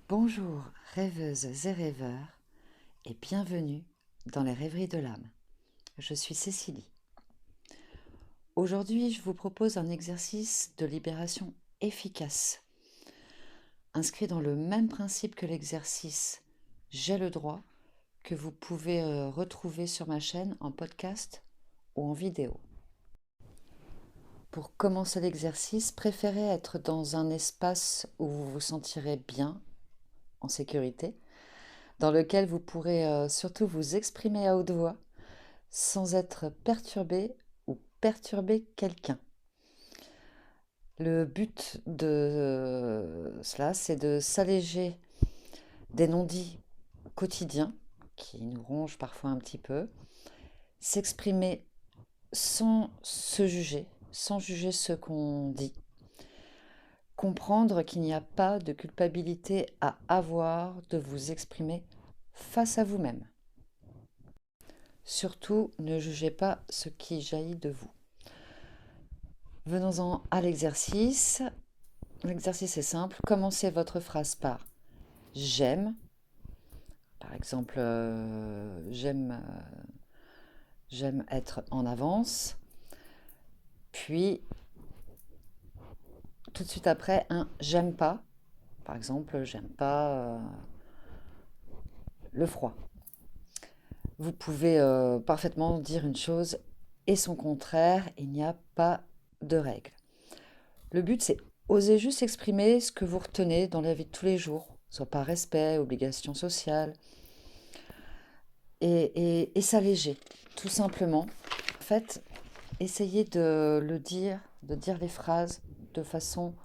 Bonjour rêveuses et rêveurs et bienvenue dans les rêveries de l'âme. Je suis Cécilie. Aujourd'hui, je vous propose un exercice de libération efficace, inscrit dans le même principe que l'exercice J'ai le droit que vous pouvez retrouver sur ma chaîne en podcast ou en vidéo. Pour commencer l'exercice, préférez être dans un espace où vous vous sentirez bien, en sécurité, dans lequel vous pourrez surtout vous exprimer à haute voix sans être perturbé ou perturber quelqu'un. Le but de cela, c'est de s'alléger des non-dits quotidiens qui nous rongent parfois un petit peu, s'exprimer sans se juger, sans juger ce qu'on dit, comprendre qu'il n'y a pas de culpabilité à avoir de vous exprimer face à vous-même. Surtout, ne jugez pas ce qui jaillit de vous. Venons-en à l'exercice. L'exercice est simple. Commencez votre phrase par j'aime. Par exemple, j'aime être en avance. Puis, tout de suite après, un j'aime pas. Par exemple, j'aime pas le froid. Vous pouvez parfaitement dire une chose et son contraire. Il n'y a pas de règle. Le but, c'est oser juste exprimer ce que vous retenez dans la vie de tous les jours, soit par respect, obligation sociale, et s'alléger, tout simplement. En fait, essayez de le dire, de dire les phrases de façon,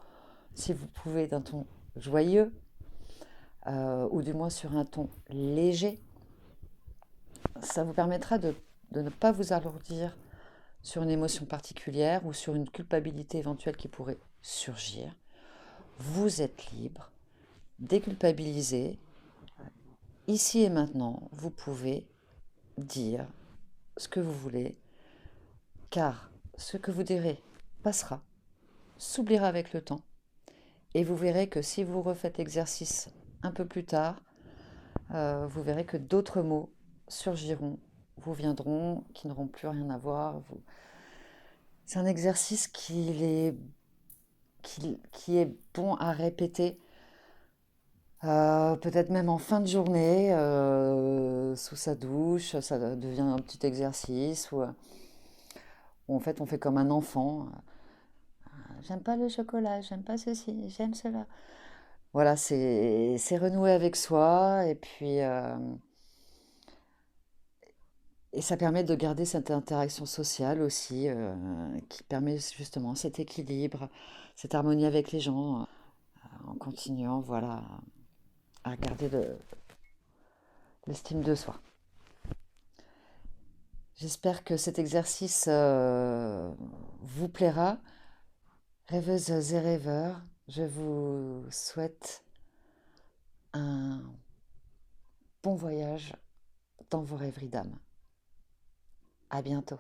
si vous pouvez, d'un ton joyeux, ou du moins sur un ton léger. Ça vous permettra de ne pas vous alourdir sur une émotion particulière ou sur une culpabilité éventuelle qui pourrait surgir. Vous êtes libre, déculpabilisé. Ici et maintenant, vous pouvez dire ce que vous voulez, car ce que vous direz passera, s'oubliera avec le temps, et vous verrez que si vous refaites l'exercice un peu plus tard, vous verrez que d'autres mots surgiront, vous viendront, qui n'auront plus rien à voir. C'est un exercice qui est bon à répéter, peut-être même en fin de journée, sous sa douche, ça devient un petit exercice où en fait on fait comme un enfant. J'aime pas le chocolat, j'aime pas ceci, j'aime cela. Voilà, c'est renouer avec soi et ça permet de garder cette interaction sociale aussi, qui permet justement cet équilibre, cette harmonie avec les gens, en continuant, voilà, à garder l'estime de soi. J'espère que cet exercice vous plaira. Rêveuses et rêveurs, je vous souhaite un bon voyage dans vos rêveries d'âme. À bientôt.